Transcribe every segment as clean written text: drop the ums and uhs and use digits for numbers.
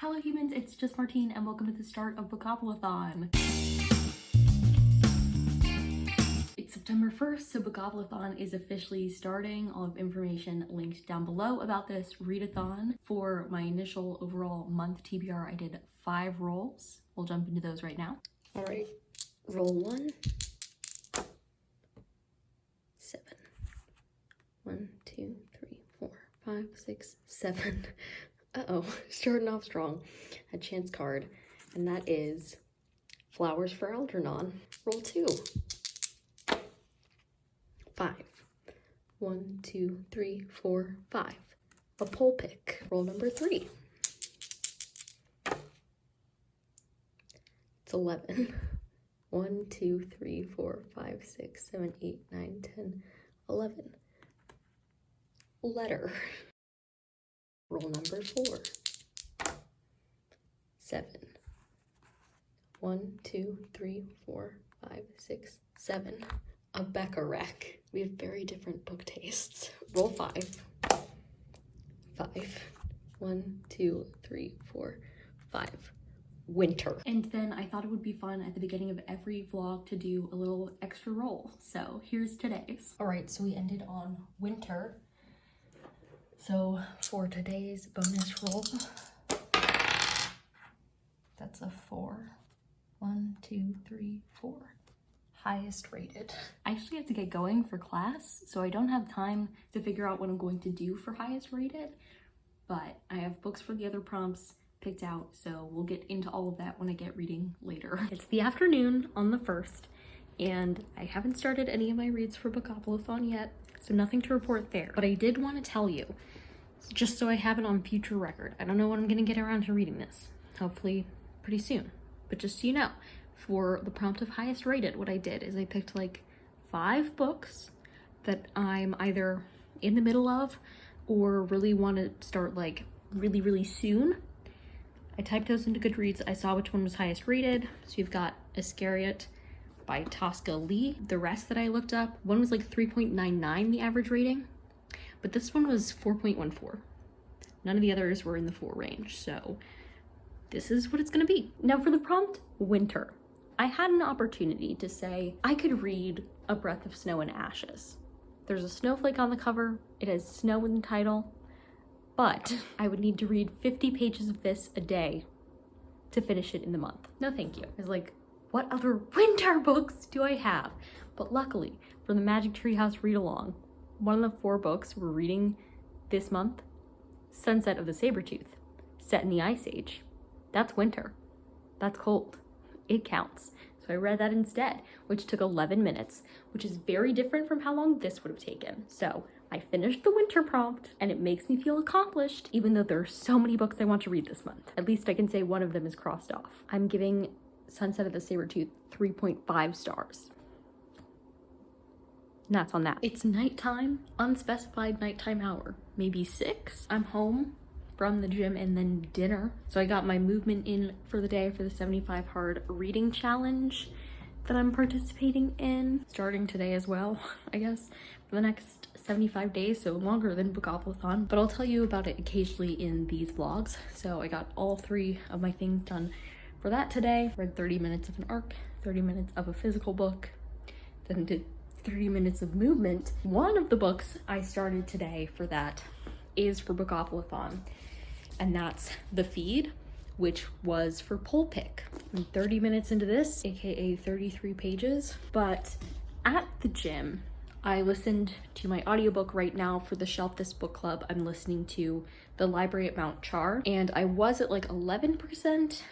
Hello humans, it's just Martine and welcome to the start of Bookoplathon. It's September 1st, so Bookoplathon is officially starting. I'll have information linked down below about this readathon. For my initial overall month TBR, I did 5 rolls. We'll jump into those right now. All right, roll 1, 7. 1, 2, 3, 4, 5, 6, 7. Uh-oh, starting off strong. A chance card, and that is Flowers for Algernon. Roll 2. 5. 1, 2, 3, 4, 5. A pole pick. Roll number 3. It's 11. 1, 2, 3, 4, 5, 6, 7, 8, 9, 10, 11. Letter. Roll number 4. 7. 1, 2, 3, 4, 5, 6, 7. A Beck-a-Wreck. We have very different book tastes. Roll 5. 5. 1, 2, 3, 4, 5. Winter. And then I thought it would be fun at the beginning of every vlog to do a little extra roll. So here's today's. All right, so we ended on winter. So for today's bonus roll, that's a 4. 1, 2, 3, 4. Highest rated. I actually have to get going for class, so I don't have time to figure out what I'm going to do for highest rated, but I have books for the other prompts picked out, so we'll get into all of that when I get reading later. It's the afternoon on the 1st, and I haven't started any of my reads for Bookoplathon yet, so nothing to report there. But I did want to tell you, just so I have it on future record. I don't know when I'm going to get around to reading this. Hopefully pretty soon. But just so you know, for the prompt of highest rated, what I did is I picked like 5 books that I'm either in the middle of or really want to start like really soon. I typed those into Goodreads. I saw which one was highest rated. So you've got Iscariot by Tosca Lee. The rest that I looked up, one was like 3.99 the average rating, but this one was 4.14. None of the others were in the 4 range, so this is what it's gonna be. Now for the prompt, winter. I had an opportunity to say I could read A Breath of Snow and Ashes. There's a snowflake on the cover, it has snow in the title, but I would need to read 50 pages of this a day to finish it in the month. No thank you. I was like, what other winter books do I have? But luckily, for the Magic Treehouse read-along, one of the 4 books we're reading this month, Sunset of the Sabretooth, set in the Ice Age. That's winter. That's cold. It counts. So I read that instead, which took 11 minutes, which is very different from how long this would have taken. So I finished the winter prompt and it makes me feel accomplished, even though there are so many books I want to read this month. At least I can say one of them is crossed off. I'm giving Sunset of the Sabretooth 3.5 stars. And that's on that. It's nighttime, unspecified nighttime hour, maybe 6. I'm home from the gym and then dinner. So I got my movement in for the day for the 75 hard reading challenge that I'm participating in, starting today as well, I guess, for the next 75 days, so longer than Bookoplathon, but I'll tell you about it occasionally in these vlogs. So I got all 3 of my things done for that today. Read 30 minutes of an ARC, 30 minutes of a physical book, then did 30 minutes of movement. One of the books I started today for that is for Bookoplathon, and that's The Feed, which was for Pole Pick. I'm 30 minutes into this, aka 33 pages, but at the gym, I listened to my audiobook right now for the Shelf This Book Club. I'm listening to The Library at Mount Char, and I was at like 11%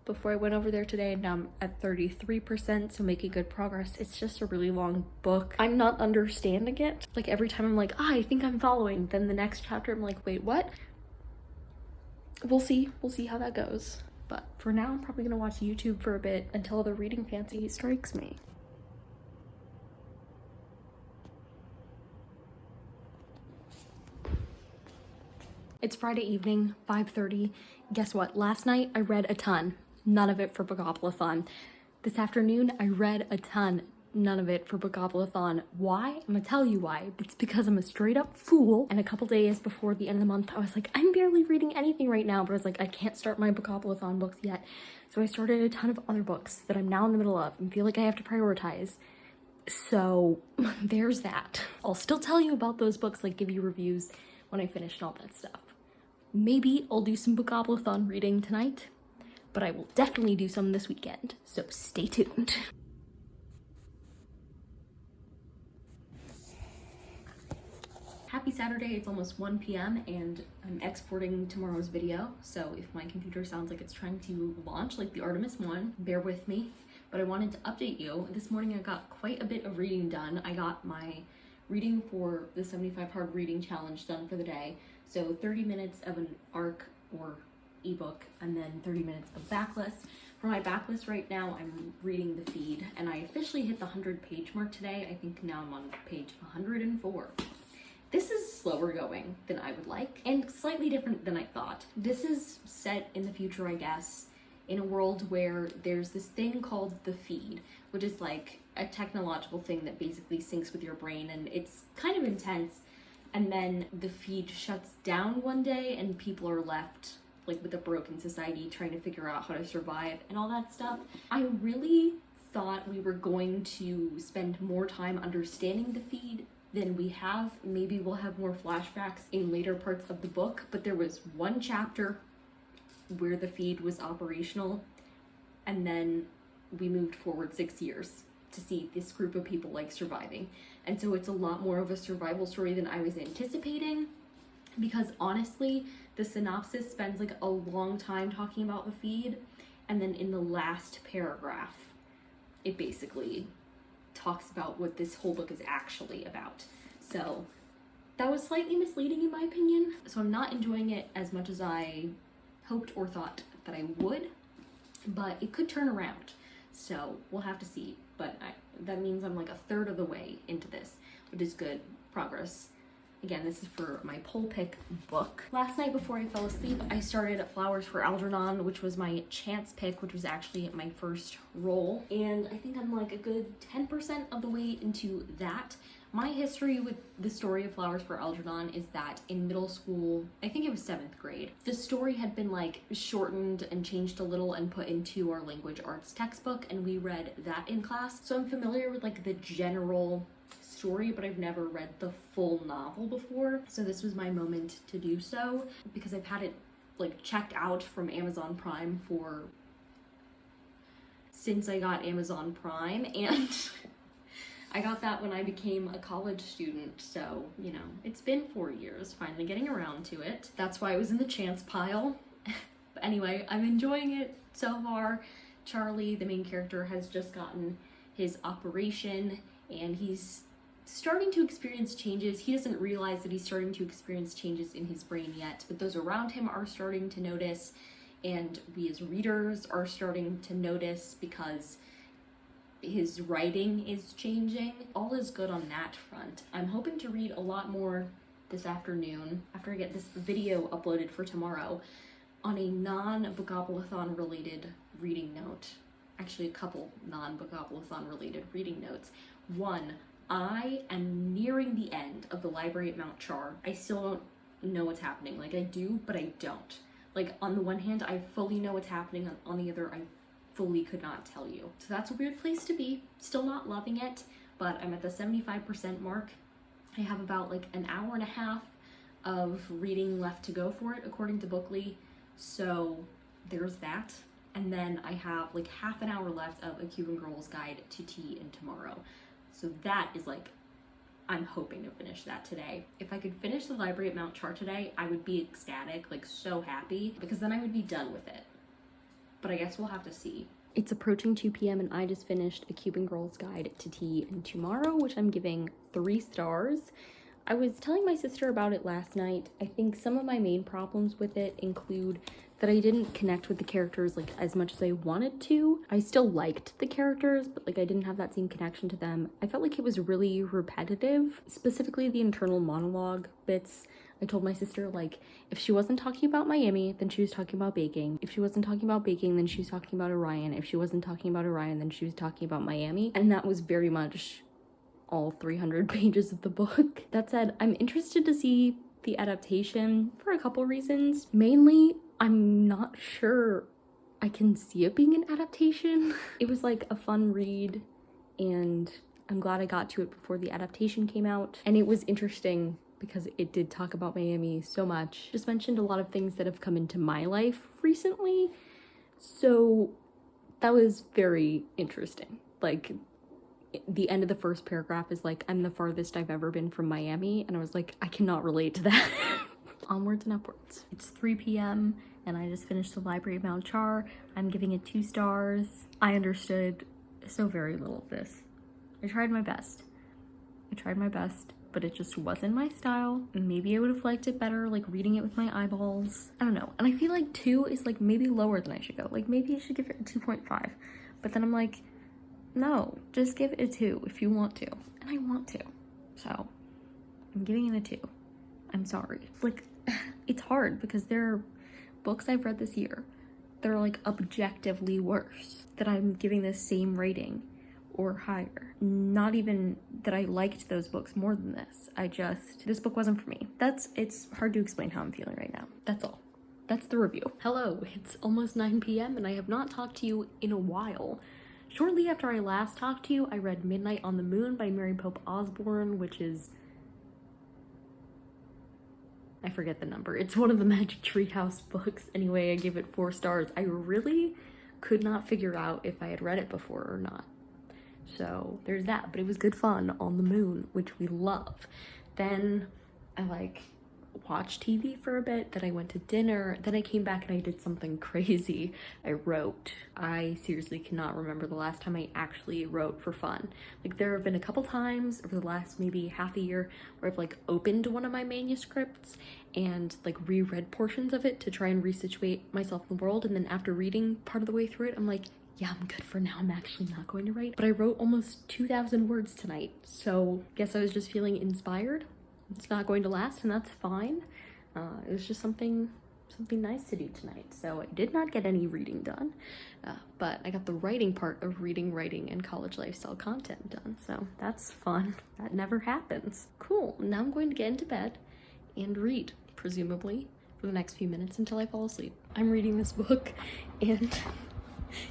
before I went over there today, and now I'm at 33%, so making good progress. It's just a really long book. I'm not understanding it. Like every time I'm like, I think I'm following, then the next chapter I'm like, wait, what? We'll see how that goes. But for now, I'm probably gonna watch YouTube for a bit until the reading fancy strikes me. It's Friday evening, 5:30. Guess what? Last night I read a ton. None of it for Bookoplathon. This afternoon I read a ton. none of it for Bookoplathon. Why? I'm gonna tell you why. It's because I'm a straight up fool. And a couple days before the end of the month, I was like, I'm barely reading anything right now, but I was like, I can't start my Bookoplathon books yet. So I started a ton of other books that I'm now in the middle of and feel like I have to prioritize. So there's that. I'll still tell you about those books, like give you reviews when I finish and all that stuff. Maybe I'll do some Bookoplathon reading tonight, but I will definitely do some this weekend, so stay tuned. Happy Saturday, it's almost 1 p.m. and I'm exporting tomorrow's video, so if my computer sounds like it's trying to launch like the Artemis 1, bear with me. But I wanted to update you. This morning I got quite a bit of reading done. I got my reading for the 75 Hard Reading Challenge done for the day. So 30 minutes of an ARC or ebook and then 30 minutes of backlist. For my backlist right now, I'm reading The Feed, and I officially hit the 100-page mark today. I think now I'm on page 104. This is slower going than I would like, and slightly different than I thought. This is set in the future, I guess, in a world where there's this thing called The Feed, which is like a technological thing that basically syncs with your brain, and it's kind of intense. And then the feed shuts down one day and people are left like with a broken society trying to figure out how to survive and all that stuff. I really thought we were going to spend more time understanding the feed than we have. Maybe we'll have more flashbacks in later parts of the book, but there was one chapter where the feed was operational, and then we moved forward 6 years to see this group of people like surviving. And so it's a lot more of a survival story than I was anticipating, because honestly, the synopsis spends like a long time talking about the feed, and then in the last paragraph, it basically talks about what this whole book is actually about. So that was slightly misleading in my opinion. So I'm not enjoying it as much as I hoped or thought that I would, but it could turn around. So we'll have to see. But that means I'm like a third of the way into this, which is good progress. Again, this is for my poll pick book. Last night before I fell asleep, I started Flowers for Algernon, which was my chance pick, which was actually my first roll. And I think I'm like a good 10% of the way into that. My history with the story of Flowers for Algernon is that in middle school, I think it was 7th grade, the story had been like shortened and changed a little and put into our language arts textbook, and we read that in class. So I'm familiar with like the general story, but I've never read the full novel before. So this was my moment to do so, because I've had it like checked out from Amazon Prime since I got Amazon Prime, and I got that when I became a college student, so, you know, it's been 4 years, finally getting around to it. That's why I was in the chance pile. But anyway, I'm enjoying it so far. Charlie, the main character, has just gotten his operation, and he's starting to experience changes. He doesn't realize that he's starting to experience changes in his brain yet, but those around him are starting to notice, and we as readers are starting to notice because his writing is changing. All is good on that front. I'm hoping to read a lot more this afternoon after I get this video uploaded for tomorrow on a non-Bookoplathon related reading note. Actually, a couple non-Bookoplathon related reading notes. One, I am nearing the end of the library at Mount Char. I still don't know what's happening. Like, I do, but I don't. Like, on the one hand, I fully know what's happening. On the other, I fully could not tell you. So that's a weird place to be. Still not loving it, but I'm at the 75% mark. I have about like an hour and a half of reading left to go for it, according to Bookly. So there's that. And then I have like half an hour left of A Cuban Girl's Guide to Tea and Tomorrow. So that is like, I'm hoping to finish that today. If I could finish the library at Mount Char today, I would be ecstatic, like so happy, because then I would be done with it. But I guess we'll have to see. It's approaching 2 p.m. and I just finished A Cuban Girl's Guide to Tea and Tomorrow, which I'm giving 3 stars. I was telling my sister about it last night. I think some of my main problems with it include that I didn't connect with the characters like as much as I wanted to. I still liked the characters, but like I didn't have that same connection to them. I felt like it was really repetitive, specifically the internal monologue bits. I told my sister, like, if she wasn't talking about Miami, then she was talking about baking. If she wasn't talking about baking, then she was talking about Orion. If she wasn't talking about Orion, then she was talking about Miami. And that was very much all 300 pages of the book. That said, I'm interested to see the adaptation for a couple reasons. Mainly, I'm not sure I can see it being an adaptation. It was like a fun read, and I'm glad I got to it before the adaptation came out. And it was interesting because it did talk about Miami so much. Just mentioned a lot of things that have come into my life recently. So that was very interesting. Like, the end of the first paragraph is like, I'm the farthest I've ever been from Miami. And I was like, I cannot relate to that. Onwards and upwards. It's 3 p.m. and I just finished The Library of Mount Char. I'm giving it 2 stars. I understood so very little of this. I tried my best. But it just wasn't my style. Maybe I would have liked it better, like reading it with my eyeballs. I don't know. And I feel like 2 is like maybe lower than I should go. Like maybe I should give it a 2.5. But then I'm like, no, just give it a 2 if you want to. And I want to. So I'm giving it a 2. I'm sorry. Like, it's hard because there are books I've read this year that are like objectively worse, that I'm giving this same rating or higher. Not even that I liked those books more than this. This book wasn't for me. It's hard to explain how I'm feeling right now. That's all. That's the review. Hello, it's almost 9 p.m. and I have not talked to you in a while. Shortly after I last talked to you, I read Midnight on the Moon by Mary Pope Osborne, which is, I forget the number. It's one of the Magic Treehouse books. Anyway, I gave it 4 stars. I really could not figure out if I had read it before or not. So there's that, but it was good fun on the moon, which we love. Then I watched TV for a bit, then I went to dinner, then I came back and I did something crazy. I wrote. I seriously cannot remember the last time I actually wrote for fun. Like, there have been a couple times over the last maybe half a year where I've opened one of my manuscripts and reread portions of it to try and resituate myself in the world, and then after reading part of the way through it, I'm like, yeah, I'm good for now. I'm actually not going to write. But I wrote almost 2,000 words tonight, so guess I was just feeling inspired. It's not going to last, and that's fine. It was just something nice to do tonight. So I did not get any reading done, but I got the writing part of reading, writing, and college lifestyle content done. So that's fun. That never happens. Cool. Now I'm going to get into bed and read, presumably, for the next few minutes until I fall asleep. I'm reading this book, and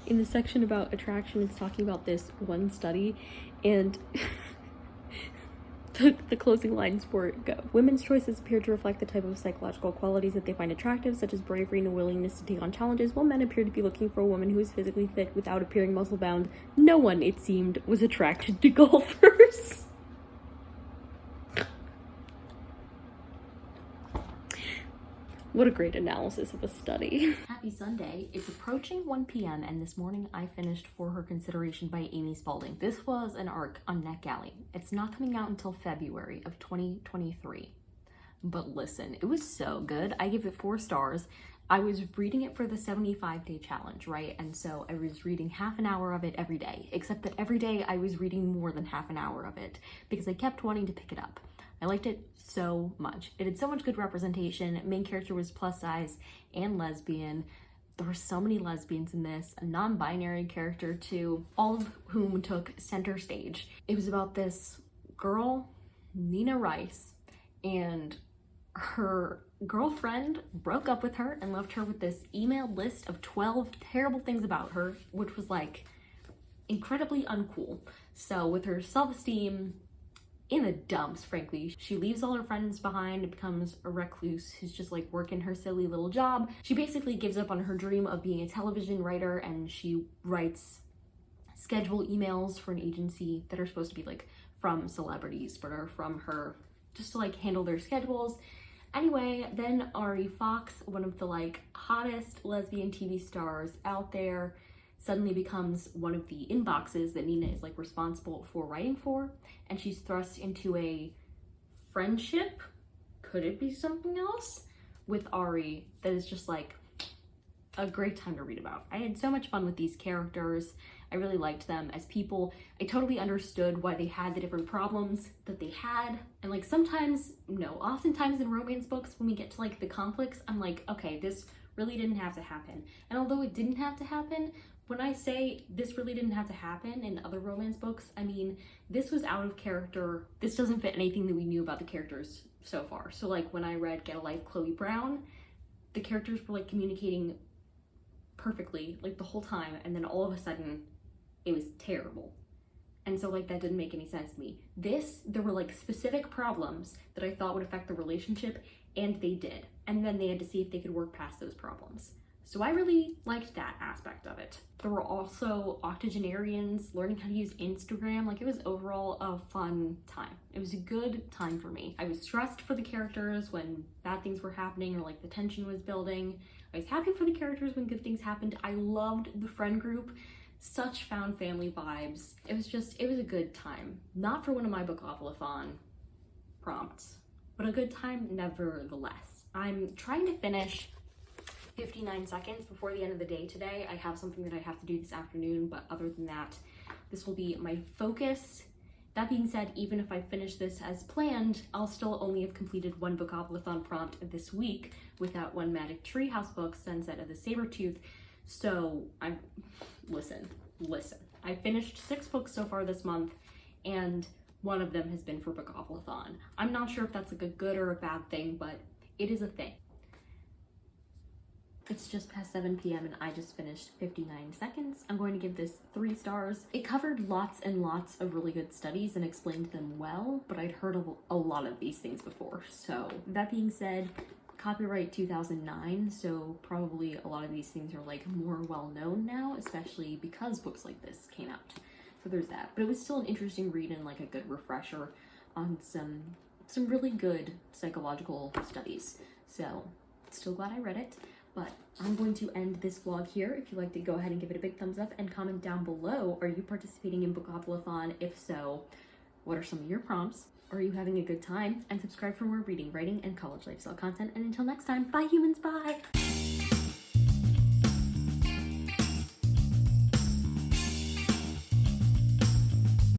in the section about attraction, it's talking about this one study, and the closing lines for it go. Women's choices appear to reflect the type of psychological qualities that they find attractive, such as bravery and a willingness to take on challenges, while men appear to be looking for a woman who is physically fit without appearing muscle-bound. No one, it seemed, was attracted to golfers. What a great analysis of a study. Happy Sunday. It's approaching 1 p.m. and this morning I finished For Her Consideration by Amy Spalding. This was an arc on NetGalley. It's not coming out until February of 2023. But listen, it was so good. I give it 4 stars. I was reading it for the 75-day challenge, right? And so I was reading half an hour of it every day, except that every day I was reading more than half an hour of it because I kept wanting to pick it up. I liked it so much. It had so much good representation. Main character was plus size and lesbian. There were so many lesbians in this, a non-binary character too, all of whom took center stage. It was about this girl, Nina Rice, and her girlfriend broke up with her and left her with this emailed list of 12 terrible things about her, which was incredibly uncool. So with her self-esteem in the dumps, frankly, she leaves all her friends behind and becomes a recluse who's just working her silly little job. She basically gives up on her dream of being a television writer, and she writes schedule emails for an agency that are supposed to be from celebrities but are from her, just to handle their schedules. Anyway, then Ari Fox, one of the hottest lesbian TV stars out there, suddenly becomes one of the inboxes that Nina is responsible for writing for, and she's thrust into a friendship, could it be something else, with Ari that is just a great time to read about. I had so much fun with these characters. I really liked them as people. I totally understood why they had the different problems that they had. And like sometimes, no, oftentimes in romance books, when we get to like the conflicts, I'm like, okay, this really didn't have to happen. And although it didn't have to happen, when I say this really didn't have to happen in other romance books, I mean, this was out of character. This doesn't fit anything that we knew about the characters so far. So like when I read Get a Life, Chloe Brown, the characters were like communicating perfectly like the whole time, and then all of a sudden it was terrible. And so like that didn't make any sense to me. There were like specific problems that I thought would affect the relationship, and they did. And then they had to see if they could work past those problems. So I really liked that aspect of it. There were also octogenarians learning how to use Instagram. Like it was overall a fun time. It was a good time for me. I was stressed for the characters when bad things were happening or like the tension was building. I was happy for the characters when good things happened. I loved the friend group. Such found family vibes. It was a good time. Not for one of my Bookoplathon prompts, but a good time nevertheless. I'm trying to finish 59 seconds before the end of the day today. I have something that I have to do this afternoon, but other than that, this will be my focus. That being said, even if I finish this as planned, I'll still only have completed one Bookoplathon prompt this week with that one Magic Treehouse book, Sunset of the Sabertooth. So listen. I finished 6 books so far this month, and one of them has been for Bookoplathon. I'm not sure if that's like a good or a bad thing, but it is a thing. It's just past 7 p.m. and I just finished 59 seconds. I'm going to give this 3 stars. It covered lots and lots of really good studies and explained them well, but I'd heard of a lot of these things before. So that being said, copyright 2009, so probably a lot of these things are like more well known now, especially because books like this came out. So there's that. But it was still an interesting read and like a good refresher on some really good psychological studies. So still glad I read it. But I'm going to end this vlog here. If you'd like to go ahead and give it a big thumbs up and comment down below, are you participating in Bookoplathon? If so, what are some of your prompts? Are you having a good time? And subscribe for more reading, writing, and college lifestyle content. And until next time, bye humans, bye!